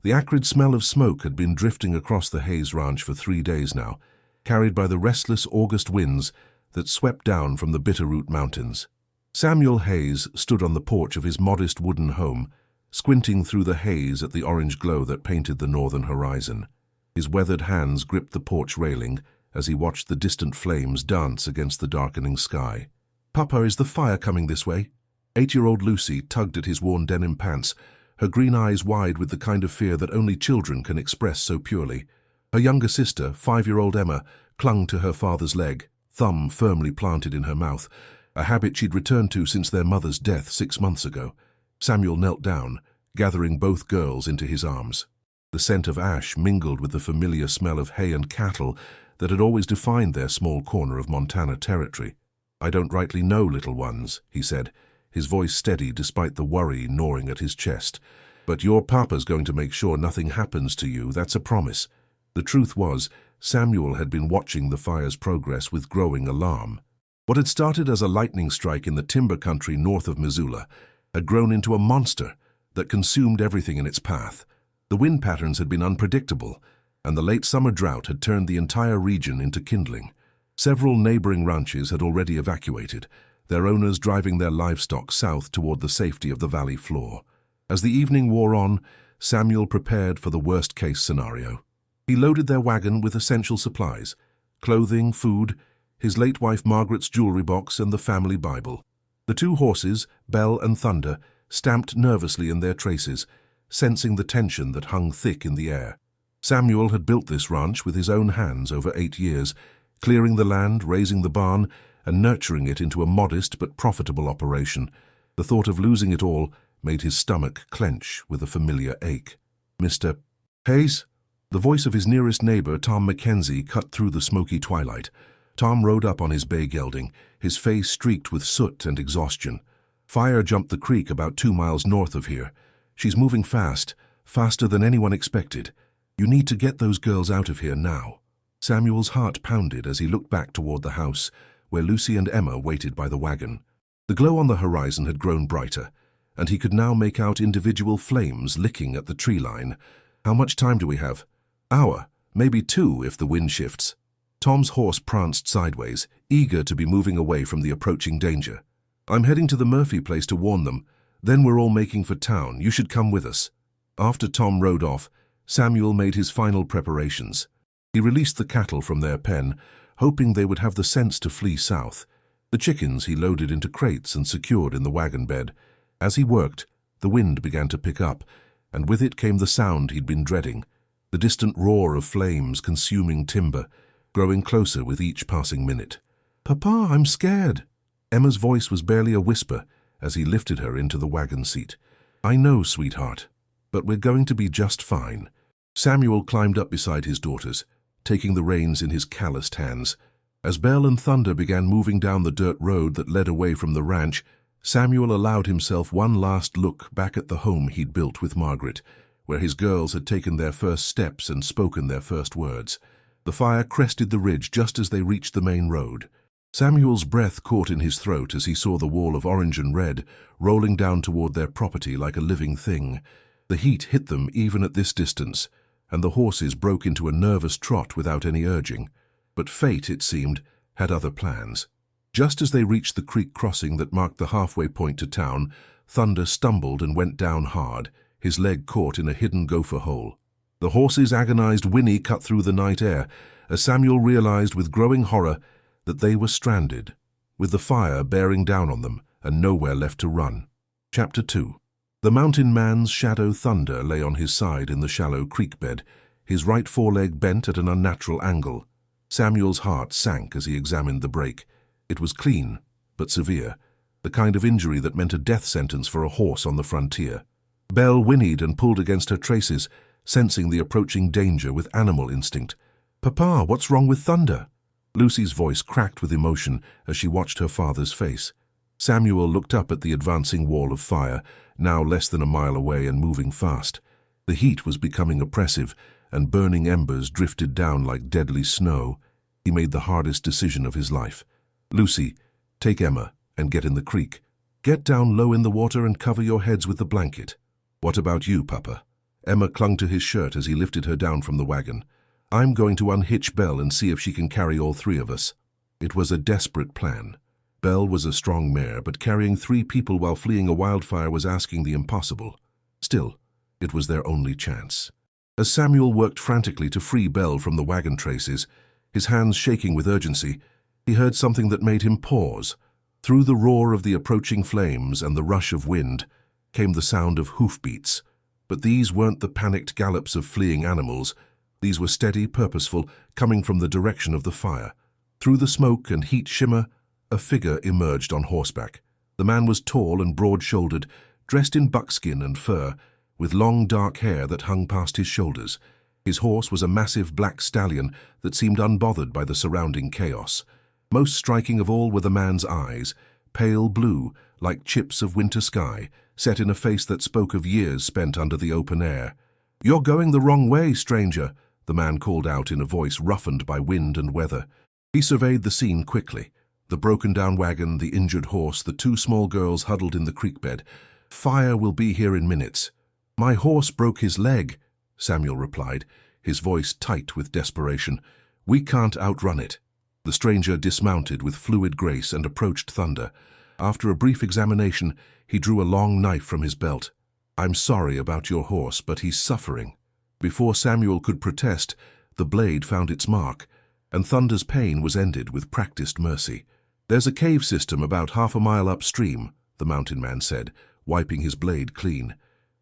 The acrid smell of smoke had been drifting across the Hayes Ranch for 3 days now, carried by the restless August winds that swept down from the Bitterroot Mountains. Samuel Hayes stood on the porch of his modest wooden home, squinting through the haze at the orange glow that painted the northern horizon. His weathered hands gripped the porch railing as he watched the distant flames dance against the darkening sky. "Papa, is the fire coming this way?" 8-year-old Lucy tugged at his worn denim pants, her green eyes wide with the kind of fear that only children can express so purely. Her younger sister, 5-year-old Emma, clung to her father's leg, thumb firmly planted in her mouth, a habit she'd returned to since their mother's death 6 months ago. Samuel knelt down, gathering both girls into his arms. The scent of ash mingled with the familiar smell of hay and cattle that had always defined their small corner of Montana territory. "I don't rightly know, little ones," he said, his voice steady despite the worry gnawing at his chest. "But your papa's going to make sure nothing happens to you, that's a promise." The truth was, Samuel had been watching the fire's progress with growing alarm. What had started as a lightning strike in the timber country north of Missoula had grown into a monster that consumed everything in its path. The wind patterns had been unpredictable, and the late summer drought had turned the entire region into kindling. Several neighboring ranches had already evacuated, their owners driving their livestock south toward the safety of the valley floor. As the evening wore on, Samuel prepared for the worst-case scenario. He loaded their wagon with essential supplies: clothing, food, his late wife Margaret's jewelry box, and the family Bible. The 2 horses, Belle and Thunder, stamped nervously in their traces, sensing the tension that hung thick in the air. Samuel had built this ranch with his own hands over 8 years, clearing the land, raising the barn, and nurturing it into a modest but profitable operation. The thought of losing it all made his stomach clench with a familiar ache. "Mr. Hayes?" The voice of his nearest neighbor, Tom Mackenzie, cut through the smoky twilight. Tom rode up on his bay gelding, his face streaked with soot and exhaustion. "Fire jumped the creek about 2 miles north of here. She's moving fast, faster than anyone expected. You need to get those girls out of here now." Samuel's heart pounded as he looked back toward the house, where Lucy and Emma waited by the wagon. The glow on the horizon had grown brighter, and he could now make out individual flames licking at the tree line. "How much time do we have?" "Hour, maybe 2 if the wind shifts." Tom's horse pranced sideways, eager to be moving away from the approaching danger. "I'm heading to the Murphy place to warn them. Then we're all making for town. You should come with us." After Tom rode off, Samuel made his final preparations. He released the cattle from their pen, hoping they would have the sense to flee south. The chickens he loaded into crates and secured in the wagon bed. As he worked, the wind began to pick up, and with it came the sound he'd been dreading, the distant roar of flames consuming timber, growing closer with each passing minute. "Papa, I'm scared." Emma's voice was barely a whisper as he lifted her into the wagon seat. "I know, sweetheart, but we're going to be just fine." Samuel climbed up beside his daughters, taking the reins in his calloused hands. As Belle and Thunder began moving down the dirt road that led away from the ranch, Samuel allowed himself one last look back at the home he'd built with Margaret, where his girls had taken their first steps and spoken their first words. The fire crested the ridge just as they reached the main road. Samuel's breath caught in his throat as he saw the wall of orange and red rolling down toward their property like a living thing. The heat hit them even at this distance, and the horses broke into a nervous trot without any urging. But fate, it seemed, had other plans. Just as they reached the creek crossing that marked the halfway point to town, Thunder stumbled and went down hard, his leg caught in a hidden gopher hole. The horse's agonized whinny cut through the night air as Samuel realized with growing horror that they were stranded, with the fire bearing down on them and nowhere left to run. Chapter 2. The mountain man's shadow Thunder lay on his side in the shallow creek bed, his right foreleg bent at an unnatural angle. Samuel's heart sank as he examined the break. It was clean, but severe, the kind of injury that meant a death sentence for a horse on the frontier. Belle whinnied and pulled against her traces, sensing the approaching danger with animal instinct. "Papa, what's wrong with Thunder?" Lucy's voice cracked with emotion as she watched her father's face. Samuel looked up at the advancing wall of fire, now less than a mile away and moving fast. The heat was becoming oppressive, and burning embers drifted down like deadly snow. He made the hardest decision of his life. "Lucy, take Emma and get in the creek. Get down low in the water and cover your heads with the blanket." "What about you, Papa?" Emma clung to his shirt as he lifted her down from the wagon. "I'm going to unhitch Belle and see if she can carry all three of us." It was a desperate plan. Belle was a strong mare, but carrying 3 people while fleeing a wildfire was asking the impossible. Still, it was their only chance. As Samuel worked frantically to free Belle from the wagon traces, his hands shaking with urgency, he heard something that made him pause. Through the roar of the approaching flames and the rush of wind came the sound of hoofbeats. But these weren't the panicked gallops of fleeing animals. These were steady, purposeful, coming from the direction of the fire. Through the smoke and heat shimmer, a figure emerged on horseback. The man was tall and broad-shouldered, dressed in buckskin and fur, with long dark hair that hung past his shoulders. His horse was a massive black stallion that seemed unbothered by the surrounding chaos. Most striking of all were the man's eyes, pale blue, like chips of winter sky, set in a face that spoke of years spent under the open air. "You're going the wrong way, stranger," the man called out in a voice roughened by wind and weather. He surveyed the scene quickly. The broken-down wagon, the injured horse, the 2 small girls huddled in the creek bed. "Fire will be here in minutes." "My horse broke his leg," Samuel replied, his voice tight with desperation. "We can't outrun it." The stranger dismounted with fluid grace and approached Thunder. After a brief examination, he drew a long knife from his belt. "I'm sorry about your horse, but he's suffering." Before Samuel could protest, the blade found its mark, and Thunder's pain was ended with practiced mercy. "There's a cave system about half a mile upstream," the mountain man said, wiping his blade clean.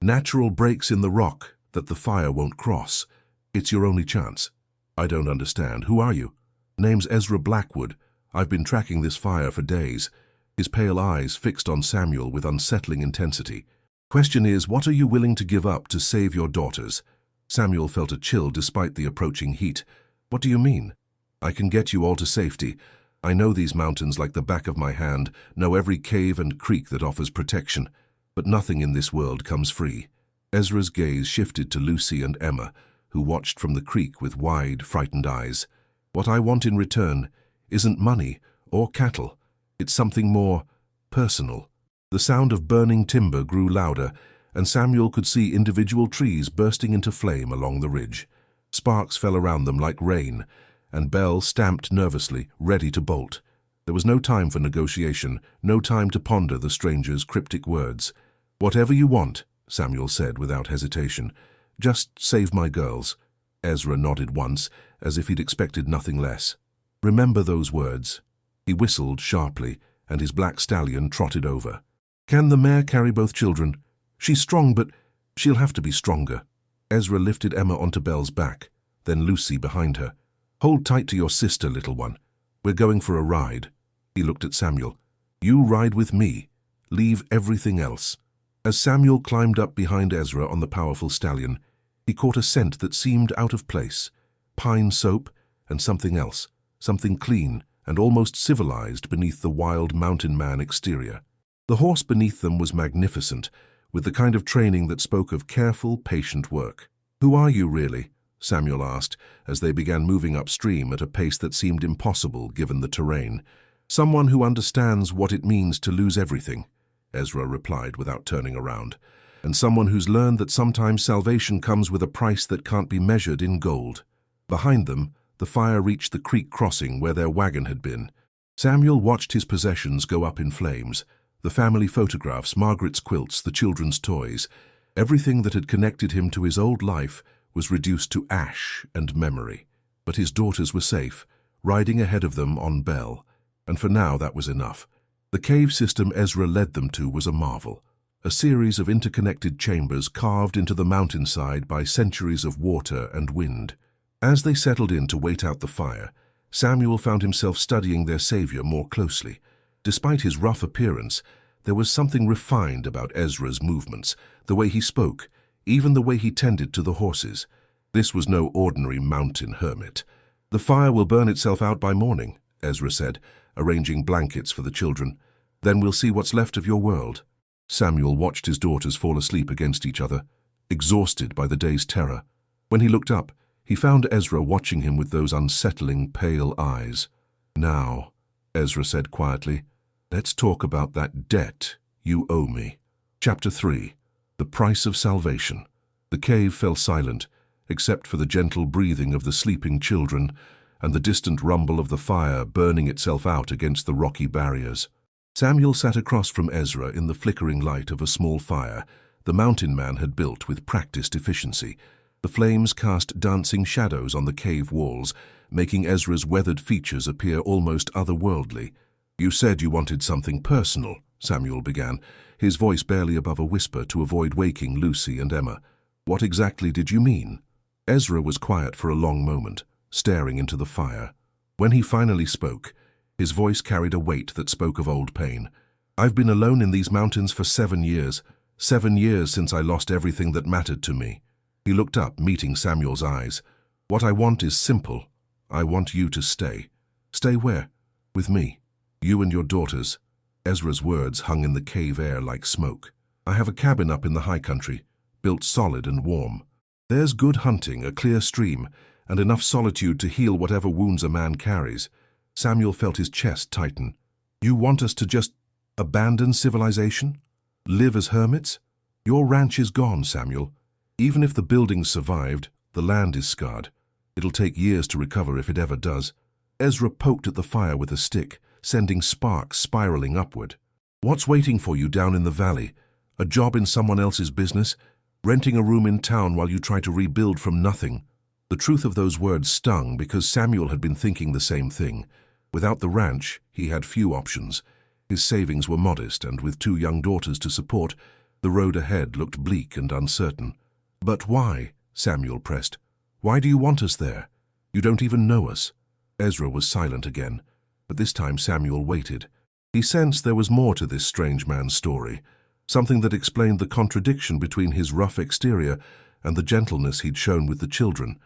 "Natural breaks in the rock that the fire won't cross. It's your only chance." "I don't understand. Who are you?" "Name's Ezra Blackwood. I've been tracking this fire for days." His pale eyes fixed on Samuel with unsettling intensity. "Question is, what are you willing to give up to save your daughters?" Samuel felt a chill despite the approaching heat. "What do you mean?" "I can get you all to safety. I know these mountains like the back of my hand, know every cave and creek that offers protection. But nothing in this world comes free." Ezra's gaze shifted to Lucy and Emma, who watched from the creek with wide, frightened eyes. "What I want in return isn't money or cattle. It's something more personal." The sound of burning timber grew louder, and Samuel could see individual trees bursting into flame along the ridge. Sparks fell around them like rain, and Belle stamped nervously, ready to bolt. There was no time for negotiation, no time to ponder the stranger's cryptic words. "Whatever you want," Samuel said without hesitation. "Just save my girls." Ezra nodded once, as if he'd expected nothing less. "Remember those words." He whistled sharply, and his black stallion trotted over. "Can the mare carry both children?" "She's strong, but she'll have to be stronger." Ezra lifted Emma onto Belle's back, then Lucy behind her. "Hold tight to your sister, little one. We're going for a ride." He looked at Samuel. "You ride with me. Leave everything else." As Samuel climbed up behind Ezra on the powerful stallion, he caught a scent that seemed out of place. Pine soap and something else, something clean and almost civilized beneath the wild mountain man exterior. The horse beneath them was magnificent, with the kind of training that spoke of careful, patient work. "Who are you, really?" Samuel asked, as they began moving upstream at a pace that seemed impossible given the terrain. "Someone who understands what it means to lose everything," Ezra replied without turning around, "and someone who's learned that sometimes salvation comes with a price that can't be measured in gold." Behind them, the fire reached the creek crossing where their wagon had been. Samuel watched his possessions go up in flames. The family photographs, Margaret's quilts, the children's toys. Everything that had connected him to his old life was reduced to ash and memory. But his daughters were safe, riding ahead of them on Belle, and for now that was enough. The cave system Ezra led them to was a marvel, a series of interconnected chambers carved into the mountainside by centuries of water and wind. As they settled in to wait out the fire, Samuel found himself studying their savior more closely. Despite his rough appearance, there was something refined about Ezra's movements, the way he spoke, even the way he tended to the horses. This was no ordinary mountain hermit. "The fire will burn itself out by morning," Ezra said, arranging blankets for the children. "Then we'll see what's left of your world." Samuel watched his daughters fall asleep against each other, exhausted by the day's terror. When he looked up, he found Ezra watching him with those unsettling, pale eyes. "Now," Ezra said quietly, "let's talk about that debt you owe me." Chapter 3. The Price of Salvation. The cave fell silent, except for the gentle breathing of the sleeping children and the distant rumble of the fire burning itself out against the rocky barriers. Samuel sat across from Ezra in the flickering light of a small fire the mountain man had built with practiced efficiency. The flames cast dancing shadows on the cave walls, making Ezra's weathered features appear almost otherworldly. "You said you wanted something personal," Samuel began, his voice barely above a whisper to avoid waking Lucy and Emma. "What exactly did you mean?" Ezra was quiet for a long moment, staring into the fire. When he finally spoke, his voice carried a weight that spoke of old pain. "I've been alone in these mountains for 7 years. 7 years since I lost everything that mattered to me." He looked up, meeting Samuel's eyes. "What I want is simple. I want you to stay." "Stay where?" "With me. You and your daughters." Ezra's words hung in the cave air like smoke. "I have a cabin up in the high country, built solid and warm. There's good hunting, a clear stream, and enough solitude to heal whatever wounds a man carries." Samuel felt his chest tighten. "You want us to just abandon civilization? Live as hermits? Your ranch is gone, Samuel. Even if the buildings survived, the land is scarred. It'll take years to recover if it ever does." Ezra poked at the fire with a stick, sending sparks spiraling upward. "What's waiting for you down in the valley? A job in someone else's business? Renting a room in town while you try to rebuild from nothing?" The truth of those words stung because Samuel had been thinking the same thing. Without the ranch, he had few options. His savings were modest, and with 2 young daughters to support, the road ahead looked bleak and uncertain. "But why?" Samuel pressed. "Why do you want us there? You don't even know us." Ezra was silent again, but this time Samuel waited. He sensed there was more to this strange man's story, something that explained the contradiction between his rough exterior and the gentleness he'd shown with the children.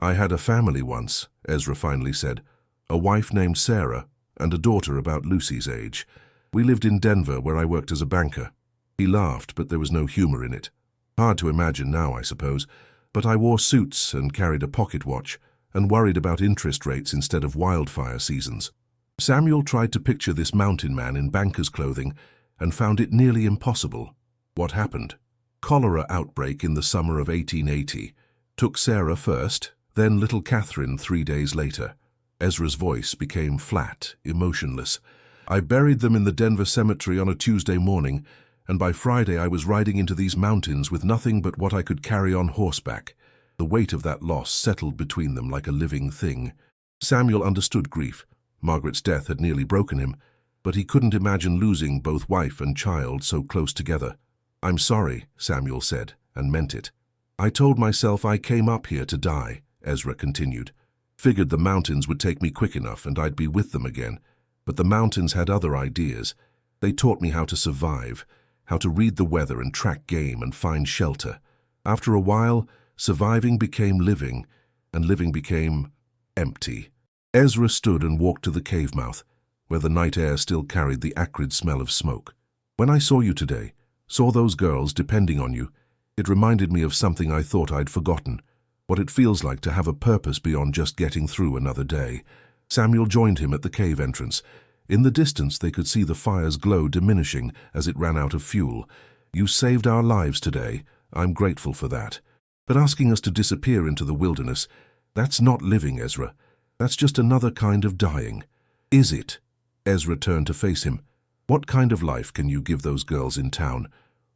"I had a family once," Ezra finally said. "A wife named Sarah and a daughter about Lucy's age. We lived in Denver where I worked as a banker." He laughed, but there was no humor in it. "Hard to imagine now, I suppose, but I wore suits and carried a pocket watch and worried about interest rates instead of wildfire seasons." Samuel tried to picture this mountain man in banker's clothing and found it nearly impossible. What happened? Cholera outbreak in the summer of 1880. Took Sarah first, then little Catherine 3 days later. Ezra's voice became flat, emotionless. "I buried them in the Denver cemetery on a Tuesday morning, and by Friday I was riding into these mountains with nothing but what I could carry on horseback." The weight of that loss settled between them like a living thing. Samuel understood grief. Margaret's death had nearly broken him, but he couldn't imagine losing both wife and child so close together. "I'm sorry," Samuel said, and meant it. "I told myself I came up here to die," Ezra continued. "Figured the mountains would take me quick enough and I'd be with them again. But the mountains had other ideas. They taught me how to survive, how to read the weather and track game and find shelter. After a while, surviving became living, and living became empty." Ezra stood and walked to the cave mouth, where the night air still carried the acrid smell of smoke. "When I saw you today, saw those girls depending on you, it reminded me of something I thought I'd forgotten, what it feels like to have a purpose beyond just getting through another day." Samuel joined him at the cave entrance. In the distance they could see the fire's glow diminishing as it ran out of fuel. "You saved our lives today. I'm grateful for that. But asking us to disappear into the wilderness, that's not living, Ezra. That's just another kind of dying." "Is it?" Ezra turned to face him. "What kind of life can you give those girls in town?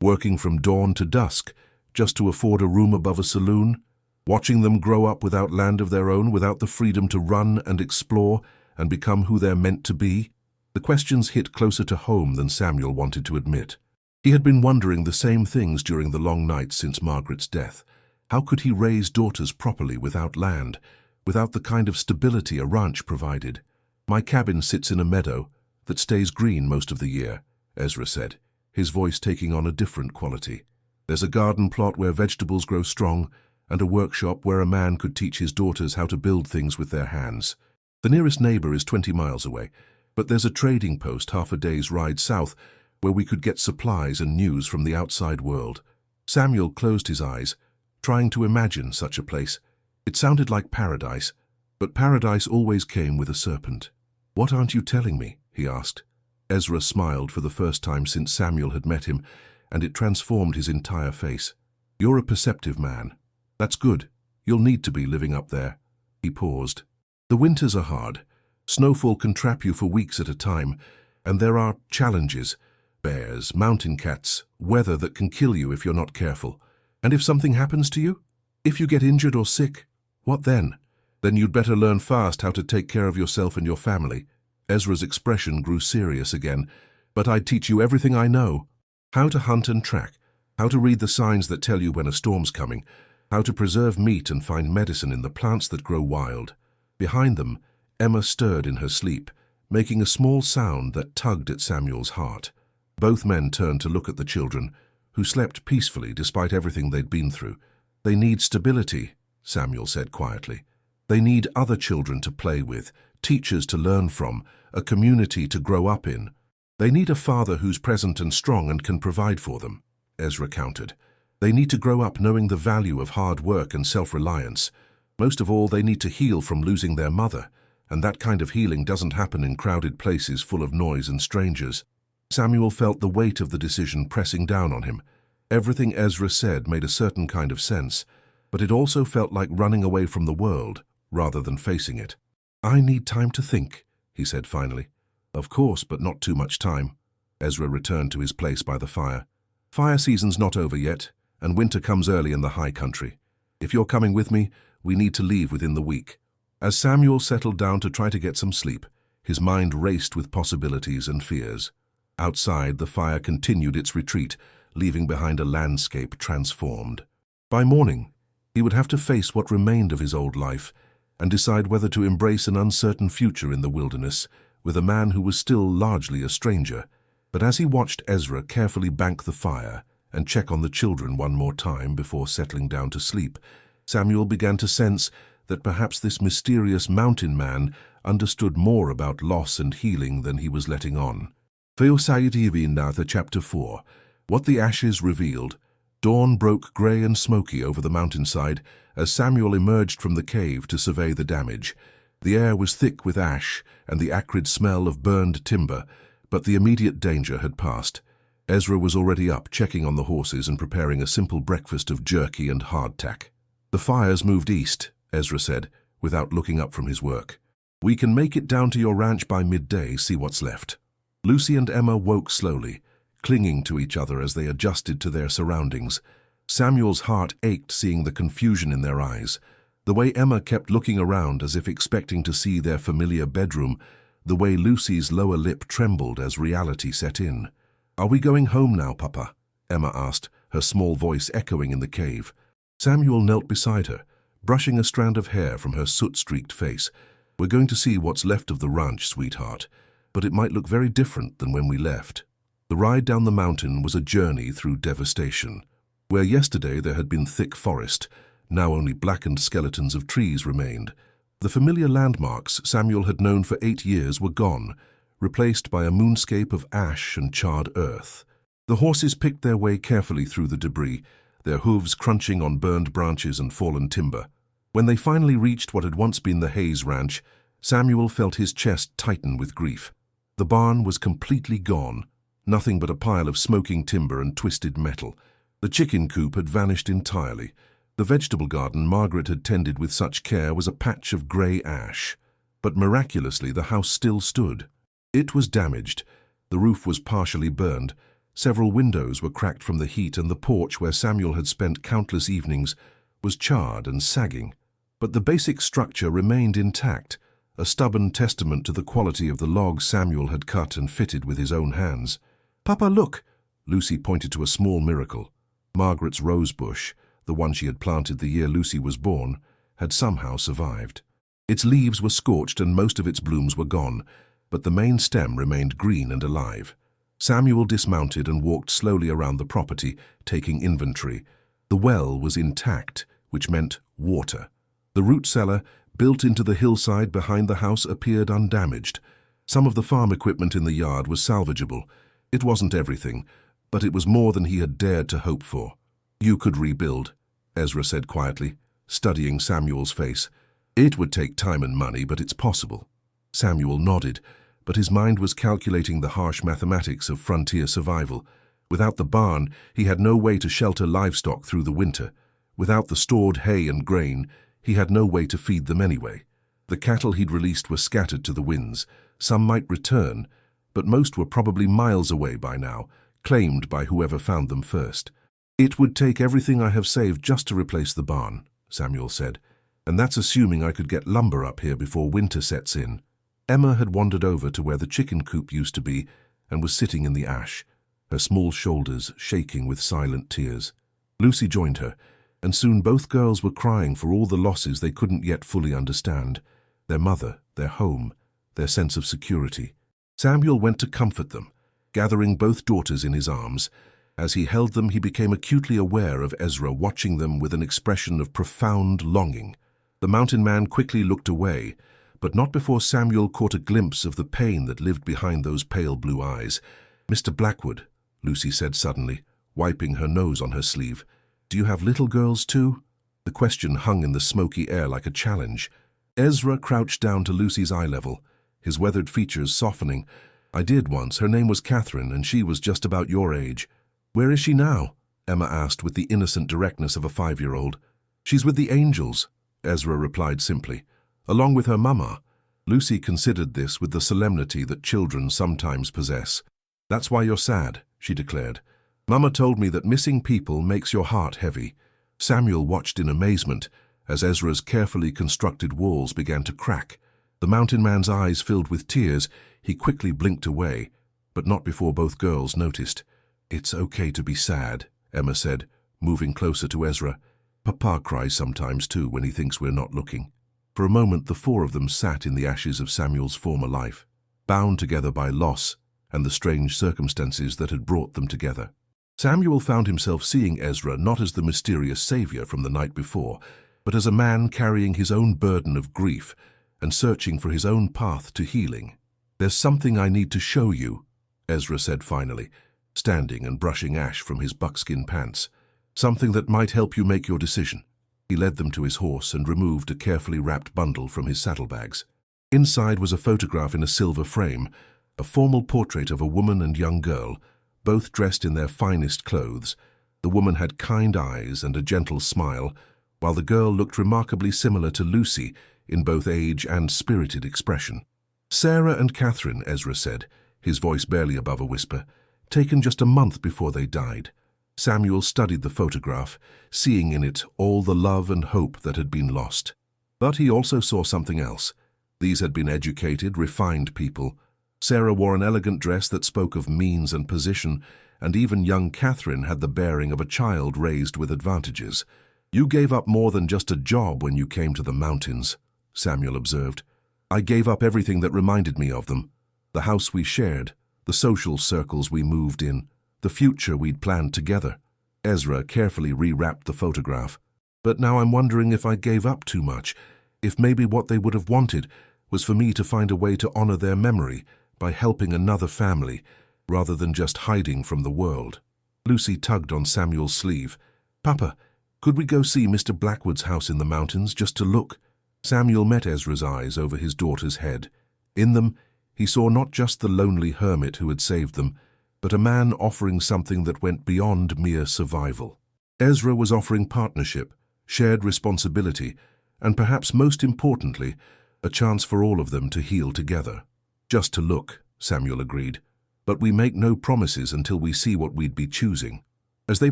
Working from dawn to dusk, just to afford a room above a saloon? Watching them grow up without land of their own, without the freedom to run and explore and become who they're meant to be?" The questions hit closer to home than Samuel wanted to admit. He had been wondering the same things during the long nights since Margaret's death. How could he raise daughters properly without land, without the kind of stability a ranch provided? "My cabin sits in a meadow that stays green most of the year," Ezra said, his voice taking on a different quality. "There's a garden plot where vegetables grow strong, and a workshop where a man could teach his daughters how to build things with their hands. The nearest neighbor is 20 miles away, but there's a trading post half a day's ride south where we could get supplies and news from the outside world." Samuel closed his eyes, trying to imagine such a place. It sounded like paradise, but paradise always came with a serpent. "What aren't you telling me?" he asked. Ezra smiled for the first time since Samuel had met him, and it transformed his entire face. You're a perceptive man. That's good. You'll need to be living up there. He paused. The winters are hard. Snowfall can trap you for weeks at a time, and there are challenges. Bears, mountain cats, weather that can kill you if you're not careful. And if something happens to you? If you get injured or sick, what then? Then you'd better learn fast how to take care of yourself and your family. Ezra's expression grew serious again. But I'd teach you everything I know. How to hunt and track, how to read the signs that tell you when a storm's coming, how to preserve meat and find medicine in the plants that grow wild. Behind them, Emma stirred in her sleep, making a small sound that tugged at Samuel's heart. Both men turned to look at the children, who slept peacefully despite everything they'd been through. They need stability, Samuel said quietly. They need other children to play with, teachers to learn from, a community to grow up in. They need a father who's present and strong and can provide for them, Ezra countered. They need to grow up knowing the value of hard work and self-reliance. Most of all, they need to heal from losing their mother, and that kind of healing doesn't happen in crowded places full of noise and strangers. Samuel felt the weight of the decision pressing down on him. Everything Ezra said made a certain kind of sense, but it also felt like running away from the world rather than facing it. I need time to think, he said finally. Of course, but not too much time. Ezra returned to his place by the fire. Fire season's not over yet, and winter comes early in the high country. If you're coming with me, we need to leave within the week. As Samuel settled down to try to get some sleep, his mind raced with possibilities and fears. Outside, the fire continued its retreat, leaving behind a landscape transformed. By morning, he would have to face what remained of his old life and decide whether to embrace an uncertain future in the wilderness with a man who was still largely a stranger. But as he watched Ezra carefully bank the fire and check on the children one more time before settling down to sleep, Samuel began to sense that perhaps this mysterious mountain man understood more about loss and healing than he was letting on. Feosaiti Chapter 4. What the Ashes Revealed. Dawn broke grey and smoky over the mountainside as Samuel emerged from the cave to survey the damage. The air was thick with ash and the acrid smell of burned timber, but the immediate danger had passed. Ezra was already up, checking on the horses and preparing a simple breakfast of jerky and hardtack. The fires moved east, Ezra said, without looking up from his work. We can make it down to your ranch by midday, see what's left. Lucy and Emma woke slowly, clinging to each other as they adjusted to their surroundings. Samuel's heart ached seeing the confusion in their eyes. The way Emma kept looking around as if expecting to see their familiar bedroom, the way Lucy's lower lip trembled as reality set in. Are we going home now, Papa? Emma asked, her small voice echoing in the cave. Samuel knelt beside her, brushing a strand of hair from her soot-streaked face. We're going to see what's left of the ranch, sweetheart, but it might look very different than when we left. The ride down the mountain was a journey through devastation. Where yesterday there had been thick forest, now only blackened skeletons of trees remained. The familiar landmarks Samuel had known for 8 years were gone, replaced by a moonscape of ash and charred earth. The horses picked their way carefully through the debris, their hooves crunching on burned branches and fallen timber. When they finally reached what had once been the Hayes Ranch, Samuel felt his chest tighten with grief. The barn was completely gone, nothing but a pile of smoking timber and twisted metal. The chicken coop had vanished entirely. The vegetable garden Margaret had tended with such care was a patch of grey ash. But miraculously the house still stood. It was damaged. The roof was partially burned. Several windows were cracked from the heat, and the porch where Samuel had spent countless evenings was charred and sagging. But the basic structure remained intact, a stubborn testament to the quality of the logs Samuel had cut and fitted with his own hands. Papa, look! Lucy pointed to a small miracle. Margaret's rose bush, the one she had planted the year Lucy was born, had somehow survived. Its leaves were scorched and most of its blooms were gone, but the main stem remained green and alive. Samuel dismounted and walked slowly around the property, taking inventory. The well was intact, which meant water. The root cellar, built into the hillside behind the house, appeared undamaged. Some of the farm equipment in the yard was salvageable. It wasn't everything, but it was more than he had dared to hope for. You could rebuild, Ezra said quietly, studying Samuel's face. It would take time and money, but it's possible. Samuel nodded, but his mind was calculating the harsh mathematics of frontier survival. Without the barn, he had no way to shelter livestock through the winter. Without the stored hay and grain, he had no way to feed them anyway. The cattle he'd released were scattered to the winds. Some might return, but most were probably miles away by now, claimed by whoever found them first. "It would take everything I have saved just to replace the barn," Samuel said, "and that's assuming I could get lumber up here before winter sets in." Emma had wandered over to where the chicken coop used to be and was sitting in the ash, her small shoulders shaking with silent tears. Lucy joined her, and soon both girls were crying for all the losses they couldn't yet fully understand: their mother, their home, their sense of security. Samuel went to comfort them, gathering both daughters in his arms. As he held them, he became acutely aware of Ezra watching them with an expression of profound longing. The mountain man quickly looked away, but not before Samuel caught a glimpse of the pain that lived behind those pale blue eyes. "Mr. Blackwood," Lucy said suddenly, wiping her nose on her sleeve, "do you have little girls too?" The question hung in the smoky air like a challenge. Ezra crouched down to Lucy's eye level, his weathered features softening. "I did once. Her name was Catherine, and she was just about your age." "Where is she now?" Emma asked with the innocent directness of a 5-year-old. "She's with the angels," Ezra replied simply, "along with her mama." Lucy considered this with the solemnity that children sometimes possess. "That's why you're sad," she declared. "Mama told me that missing people makes your heart heavy." Samuel watched in amazement as Ezra's carefully constructed walls began to crack. The mountain man's eyes filled with tears. He quickly blinked away, but not before both girls noticed. "It's okay to be sad," Emma said, moving closer to Ezra. "Papa cries sometimes too when he thinks we're not looking." For a moment the four of them sat in the ashes of Samuel's former life, bound together by loss and the strange circumstances that had brought them together. Samuel found himself seeing Ezra not as the mysterious savior from the night before, but as a man carrying his own burden of grief and searching for his own path to healing. "There's something I need to show you," Ezra said finally, standing and brushing ash from his buckskin pants. "Something that might help you make your decision." He led them to his horse and removed a carefully wrapped bundle from his saddlebags. Inside was a photograph in a silver frame, a formal portrait of a woman and young girl, both dressed in their finest clothes. The woman had kind eyes and a gentle smile, while the girl looked remarkably similar to Lucy in both age and spirited expression. "Sarah and Catherine," Ezra said, his voice barely above a whisper, "taken just a month before they died." Samuel studied the photograph, seeing in it all the love and hope that had been lost. But he also saw something else. These had been educated, refined people. Sarah wore an elegant dress that spoke of means and position, and even young Catherine had the bearing of a child raised with advantages. "You gave up more than just a job when you came to the mountains," Samuel observed. "I gave up everything that reminded me of them. The house we shared, the social circles we moved in, the future we'd planned together." Ezra carefully rewrapped the photograph. "But now I'm wondering if I gave up too much, if maybe what they would have wanted was for me to find a way to honor their memory by helping another family, rather than just hiding from the world." Lucy tugged on Samuel's sleeve. "Papa, could we go see Mr. Blackwood's house in the mountains just to look?" Samuel met Ezra's eyes over his daughter's head. In them, he saw not just the lonely hermit who had saved them, but a man offering something that went beyond mere survival. Ezra was offering partnership, shared responsibility, and perhaps most importantly, a chance for all of them to heal together. "Just to look," Samuel agreed, "but we make no promises until we see what we'd be choosing." As they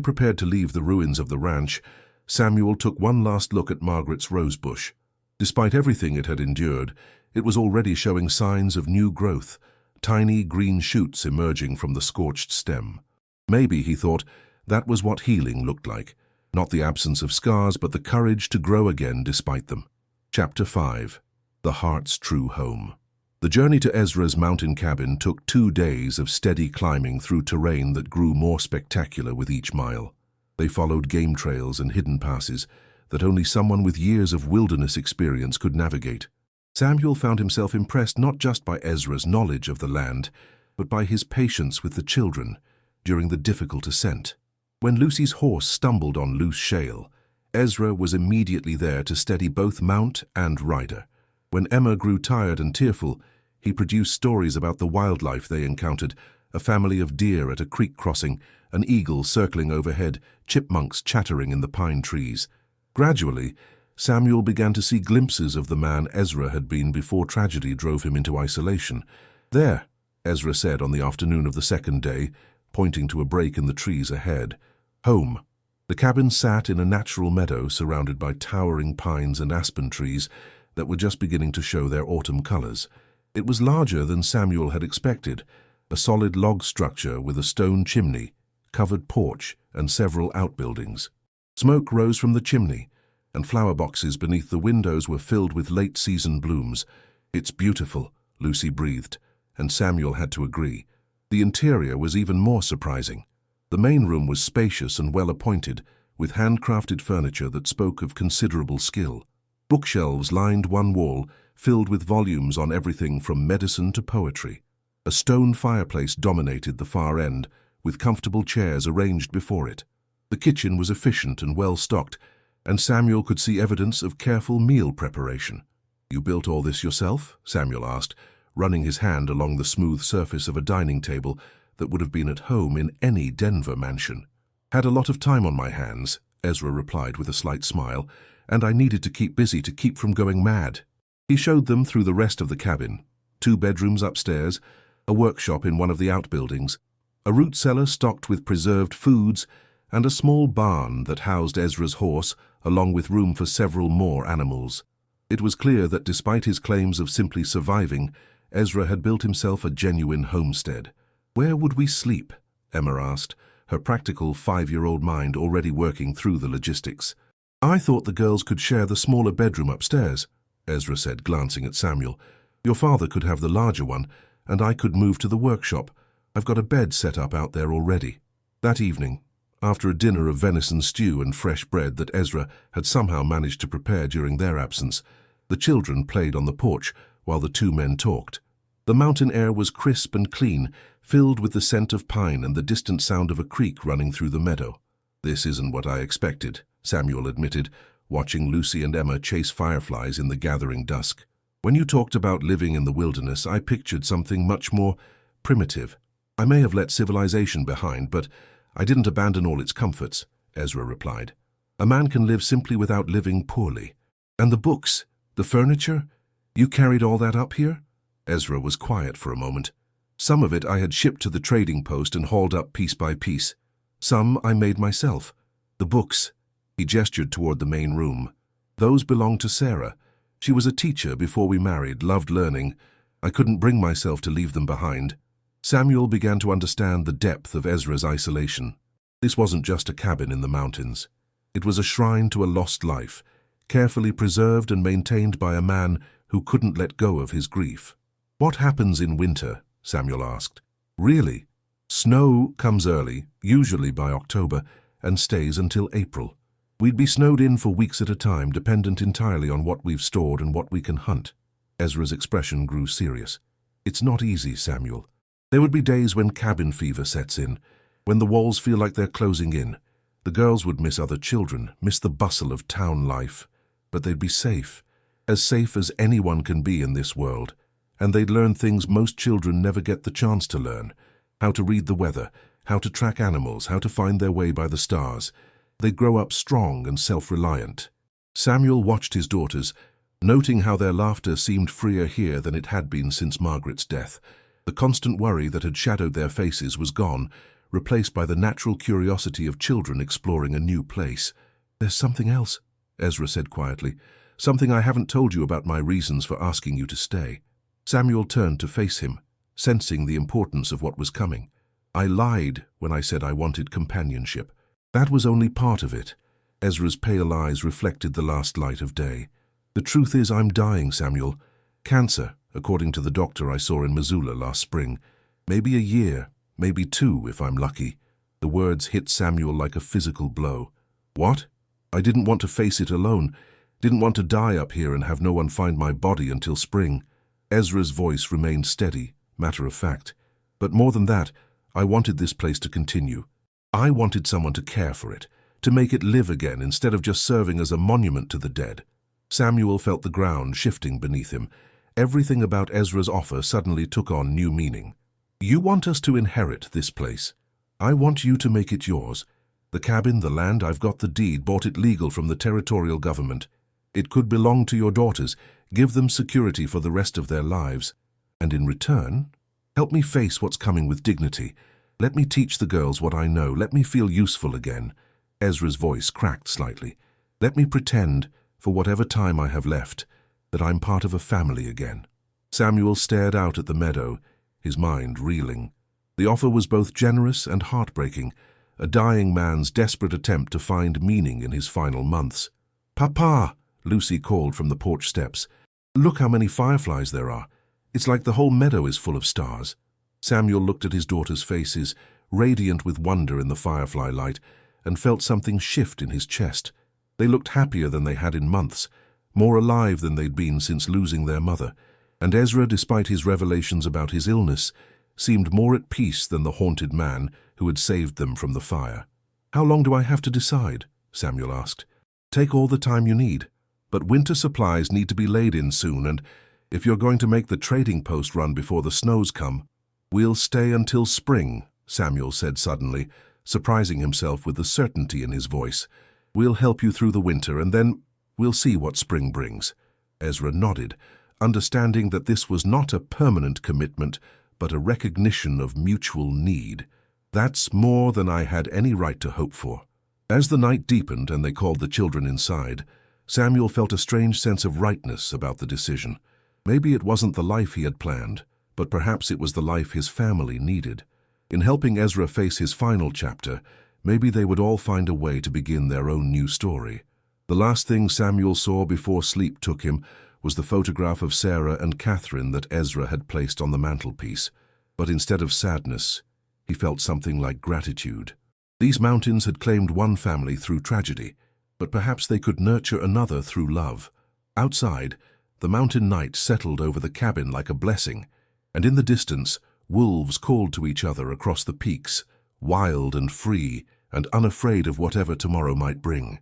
prepared to leave the ruins of the ranch, Samuel took one last look at Margaret's rosebush. Despite everything it had endured, it was already showing signs of new growth, tiny green shoots emerging from the scorched stem. Maybe, he thought, that was what healing looked like. Not the absence of scars, but the courage to grow again despite them. Chapter 5. The Heart's True Home. The journey to Ezra's mountain cabin took 2 days of steady climbing through terrain that grew more spectacular with each mile. They followed game trails and hidden passes that only someone with years of wilderness experience could navigate. Samuel found himself impressed not just by Ezra's knowledge of the land, but by his patience with the children during the difficult ascent. When Lucy's horse stumbled on loose shale, Ezra was immediately there to steady both mount and rider. When Emma grew tired and tearful, he produced stories about the wildlife they encountered, a family of deer at a creek crossing, an eagle circling overhead, chipmunks chattering in the pine trees. Gradually, Samuel began to see glimpses of the man Ezra had been before tragedy drove him into isolation. "There," Ezra said on the afternoon of the second day, pointing to a break in the trees ahead. "Home." The cabin sat in a natural meadow surrounded by towering pines and aspen trees that were just beginning to show their autumn colors. It was larger than Samuel had expected, a solid log structure with a stone chimney, covered porch, and several outbuildings. Smoke rose from the chimney, and flower boxes beneath the windows were filled with late-season blooms. "It's beautiful," Lucy breathed, and Samuel had to agree. The interior was even more surprising. The main room was spacious and well-appointed, with handcrafted furniture that spoke of considerable skill. Bookshelves lined one wall, filled with volumes on everything from medicine to poetry. A stone fireplace dominated the far end, with comfortable chairs arranged before it. The kitchen was efficient and well-stocked, and Samuel could see evidence of careful meal preparation. "You built all this yourself?" Samuel asked, running his hand along the smooth surface of a dining table that would have been at home in any Denver mansion. "Had a lot of time on my hands," Ezra replied with a slight smile, "and I needed to keep busy to keep from going mad." He showed them through the rest of the cabin: 2 bedrooms upstairs, a workshop in one of the outbuildings, a root cellar stocked with preserved foods, and a small barn that housed Ezra's horse, along with room for several more animals. It was clear that despite his claims of simply surviving, Ezra had built himself a genuine homestead. "Where would we sleep?" Emma asked, her practical 5-year-old mind already working through the logistics. "I thought the girls could share the smaller bedroom upstairs," Ezra said, glancing at Samuel. "Your father could have the larger one, and I could move to the workshop. I've got a bed set up out there already." That evening, after a dinner of venison stew and fresh bread that Ezra had somehow managed to prepare during their absence, the children played on the porch while the 2 men talked. The mountain air was crisp and clean, filled with the scent of pine and the distant sound of a creek running through the meadow. "This isn't what I expected," Samuel admitted, watching Lucy and Emma chase fireflies in the gathering dusk. "When you talked about living in the wilderness, I pictured something much more primitive. I may have let civilization behind, but I didn't abandon all its comforts," Ezra replied. "A man can live simply without living poorly." "And the books, the furniture? You carried all that up here?" Ezra was quiet for a moment. "Some of it I had shipped to the trading post and hauled up piece by piece. Some I made myself. The books," he gestured toward the main room, "those belonged to Sarah. She was a teacher before we married, loved learning. I couldn't bring myself to leave them behind." Samuel began to understand the depth of Ezra's isolation. This wasn't just a cabin in the mountains. It was a shrine to a lost life, carefully preserved and maintained by a man who couldn't let go of his grief. "What happens in winter?" Samuel asked. "Really? Snow comes early, usually by October, and stays until April. We'd be snowed in for weeks at a time, dependent entirely on what we've stored and what we can hunt." Ezra's expression grew serious. "It's not easy, Samuel. There would be days when cabin fever sets in, when the walls feel like they're closing in. The girls would miss other children, miss the bustle of town life. But they'd be safe as anyone can be in this world. And they'd learn things most children never get the chance to learn: how to read the weather, how to track animals, how to find their way by the stars. They'd grow up strong and self-reliant." Samuel watched his daughters, noting how their laughter seemed freer here than it had been since Margaret's death. The constant worry that had shadowed their faces was gone, replaced by the natural curiosity of children exploring a new place. "There's something else," Ezra said quietly. "Something I haven't told you about my reasons for asking you to stay." Samuel turned to face him, sensing the importance of what was coming. "I lied when I said I wanted companionship. That was only part of it." Ezra's pale eyes reflected the last light of day. "The truth is I'm dying, Samuel. Cancer, according to the doctor I saw in Missoula last spring. Maybe a year, maybe 2 if I'm lucky." The words hit Samuel like a physical blow. "What? I didn't want to face it alone. Didn't want to die up here and have no one find my body until spring." Ezra's voice remained steady, matter-of-fact. "But more than that, I wanted this place to continue. I wanted someone to care for it, to make it live again instead of just serving as a monument to the dead." Samuel felt the ground shifting beneath him. Everything about Ezra's offer suddenly took on new meaning. "You want us to inherit this place?" I want you to make it yours. The cabin, the land, I've got the deed, bought it legal from the territorial government. It could belong to your daughters. Give them security for the rest of their lives. And in return, help me face what's coming with dignity. Let me teach the girls what I know. Let me feel useful again." Ezra's voice cracked slightly. "Let me pretend, for whatever time I have left, that I'm part of a family again." Samuel stared out at the meadow, his mind reeling. The offer was both generous and heartbreaking, a dying man's desperate attempt to find meaning in his final months. "Papa!" Lucy called from the porch steps. "Look how many fireflies there are. It's like the whole meadow is full of stars." Samuel looked at his daughters' faces, radiant with wonder in the firefly light, and felt something shift in his chest. They looked happier than they had in months, more alive than they'd been since losing their mother. And Ezra, despite his revelations about his illness, seemed more at peace than the haunted man who had saved them from the fire. "How long do I have to decide?" Samuel asked. "Take all the time you need. But winter supplies need to be laid in soon, and if you're going to make the trading post run before the snows come—" "We'll stay until spring," Samuel said suddenly, surprising himself with the certainty in his voice. "We'll help you through the winter, and then we'll see what spring brings." Ezra nodded, understanding that this was not a permanent commitment, but a recognition of mutual need. "That's more than I had any right to hope for." As the night deepened and they called the children inside, Samuel felt a strange sense of rightness about the decision. Maybe it wasn't the life he had planned, but perhaps it was the life his family needed. In helping Ezra face his final chapter, maybe they would all find a way to begin their own new story. The last thing Samuel saw before sleep took him was the photograph of Sarah and Catherine that Ezra had placed on the mantelpiece. But instead of sadness, he felt something like gratitude. These mountains had claimed one family through tragedy, but perhaps they could nurture another through love. Outside, the mountain night settled over the cabin like a blessing, and in the distance, wolves called to each other across the peaks, wild and free and unafraid of whatever tomorrow might bring.